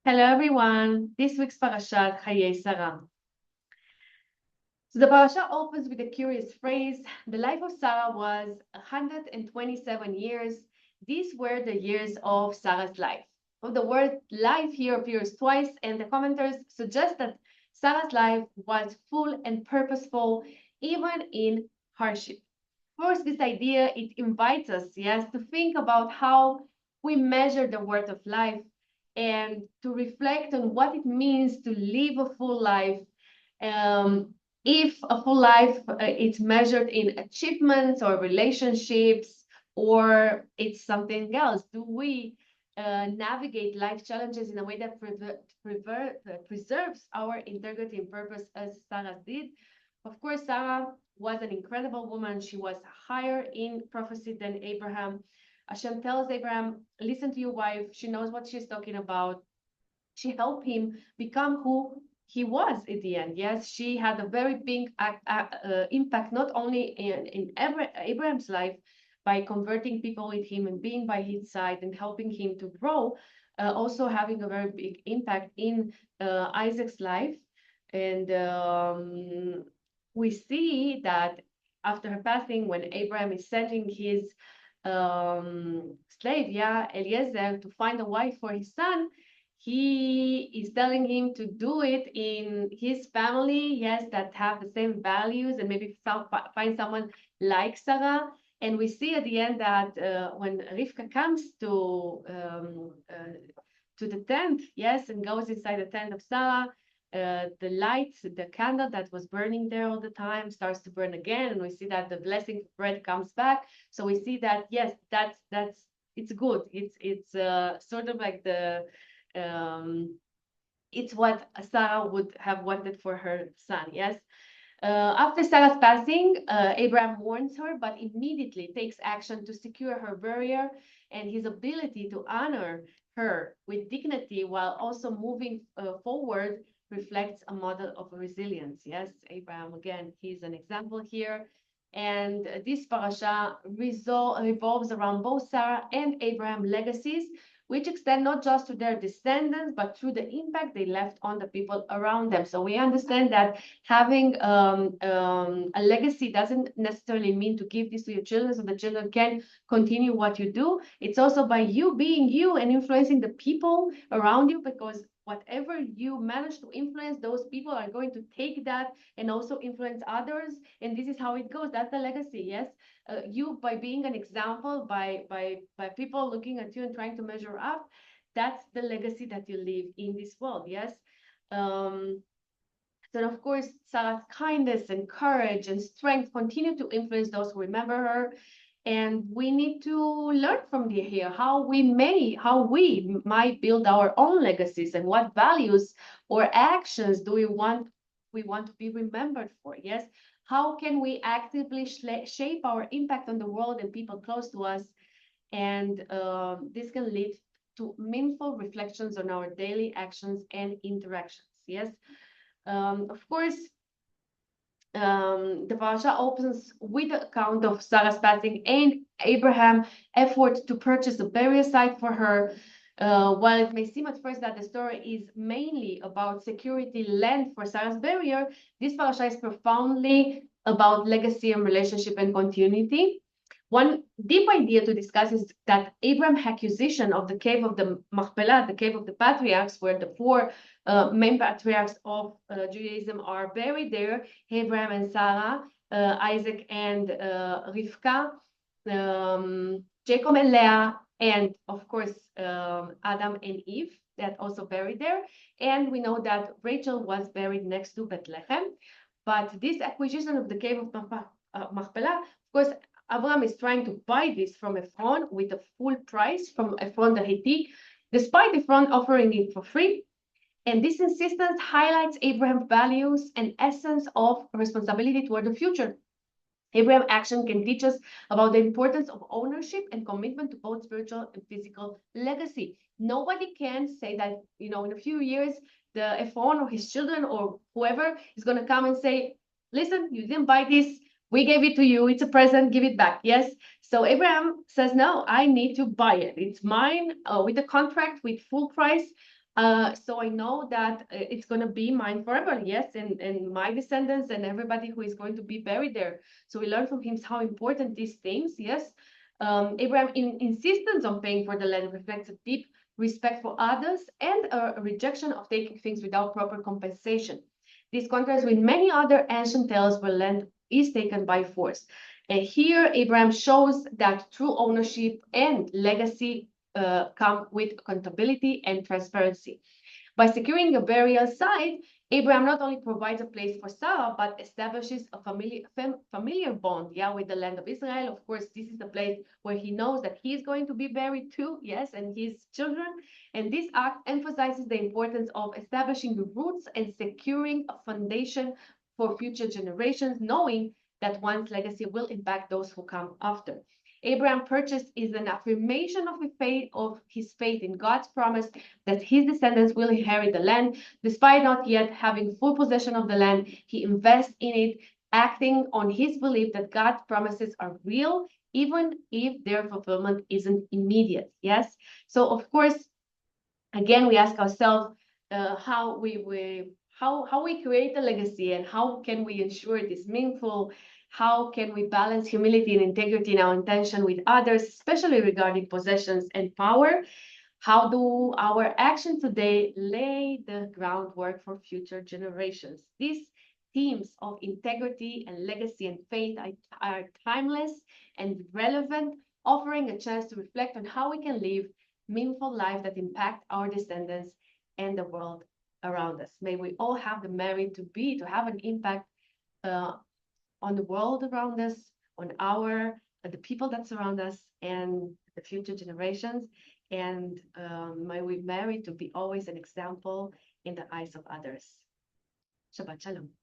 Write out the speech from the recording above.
Hello everyone, this week's Parashat Chayei Sara. So the parasha opens with a curious phrase, the life of Sarah was 127 years. These were the years of Sarah's life. Well, the word life here appears twice, and the commenters suggest that Sarah's life was full and purposeful, even in hardship. Of course, this idea, it invites us, yes, to think about how we measure the worth of life and to reflect on what it means to live a full life. Um, if a full life it's measured in achievements or relationships, or it's something else, do we navigate life challenges in a way that preserves our integrity and purpose as Sarah did? Of course, Sarah was an incredible woman. She was higher in prophecy than Abraham. Hashem tells Abraham, listen to your wife. She knows what she's talking about. She helped him become who he was at the end. Yes, she had a very big impact, not only in Abraham's life by converting people with him and being by his side and helping him to grow, also having a very big impact in Isaac's life. And we see that after her passing, when Abraham is sending his slave, yeah, Eliezer, to find a wife for his son, he is telling him to do it in his family, yes, that have the same values, and maybe find someone like Sarah. And we see at the end that when Rivka comes to the tent, yes, and goes inside the tent of Sarah, the light, the candle that was burning there all the time starts to burn again, and we see that the blessing of bread comes back. So we see that yes, that's it's good. It's sort of like the it's what Sarah would have wanted for her son. Yes. After Sarah's passing, Abraham mourns her, but immediately takes action to secure her burial, and his ability to honor her with dignity while also moving forward reflects a model of resilience. Yes, Abraham, again, he's an example here. And this parasha revolves around both Sarah and Abraham legacies, which extend not just to their descendants, but through the impact they left on the people around them. So we understand that having a legacy doesn't necessarily mean to give this to your children so the children can continue what you do. It's also by you being you and influencing the people around you, because whatever you manage to influence, those people are going to take that and also influence others. And this is how it goes. That's the legacy, yes? You, by being an example, by people looking at you and trying to measure up, that's the legacy that you leave in this world, yes? So of course, Sarah's kindness and courage and strength continue to influence those who remember her. And we need to learn from here how we might build our own legacies, and what values or actions do we want to be remembered for. Yes, how can we actively shape our impact on the world and people close to us? And this can lead to meaningful reflections on our daily actions and interactions. Yes, of course, the parasha opens with the account of Sarah's passing and Abraham's effort to purchase a burial site for her. While it may seem at first that the story is mainly about security land for Sarah's burial, this parasha is profoundly about legacy and relationship and continuity. One deep idea to discuss is that Abraham's acquisition of the cave of the Machpelah, the cave of the patriarchs, where the four main patriarchs of Judaism are buried there, Abraham and Sarah, Isaac and Rivka, Jacob and Leah, and of course Adam and Eve, that also buried there. And we know that Rachel was buried next to Bethlehem. But this acquisition of the cave of Machpelah, of course, Abraham is trying to buy this from Ephron with a full price from Ephron the Hittite, despite Ephron offering it for free. And this insistence highlights Abraham's values and essence of responsibility toward the future. Abraham action can teach us about the importance of ownership and commitment to both spiritual and physical legacy. Nobody can say that, in a few years, the Ephron or his children or whoever is going to come and say, listen, you didn't buy this. We gave it to you. It's a present. Give it back. Yes. So Abraham says, no, I need to buy it. It's mine with a contract with full price. So I know that it's going to be mine forever, yes, and my descendants and everybody who is going to be buried there. So we learn from him how important these things, yes. Abraham's insistence on paying for the land reflects a deep respect for others and a rejection of taking things without proper compensation. This contrasts with many other ancient tales where land is taken by force. And here, Abraham shows that true ownership and legacy come with accountability and transparency. By securing a burial site, Abraham not only provides a place for Sarah, but establishes a familiar bond, yeah, with the land of Israel. Of course, this is the place where he knows that he is going to be buried too, yes, and his children. And this act emphasizes the importance of establishing the roots and securing a foundation for future generations, knowing that one's legacy will impact those who come after. Abraham's purchase is an affirmation of his faith in God's promise that his descendants will inherit the land. Despite not yet having full possession of the land, he invests in it, acting on his belief that God's promises are real, even if their fulfillment isn't immediate. Yes? So, of course, again, we ask ourselves how we create a legacy and how can we ensure it is meaningful. How can we balance humility and integrity in our intention with others, especially regarding possessions and power? How do our actions today lay the groundwork for future generations? These themes of integrity and legacy and faith are timeless and relevant, offering a chance to reflect on how we can live meaningful lives that impact our descendants and the world around us. May we all have the merit to have an impact uh, on the world around us, on the people that surround us, and the future generations. And may we merit to be always an example in the eyes of others. Shabbat Shalom.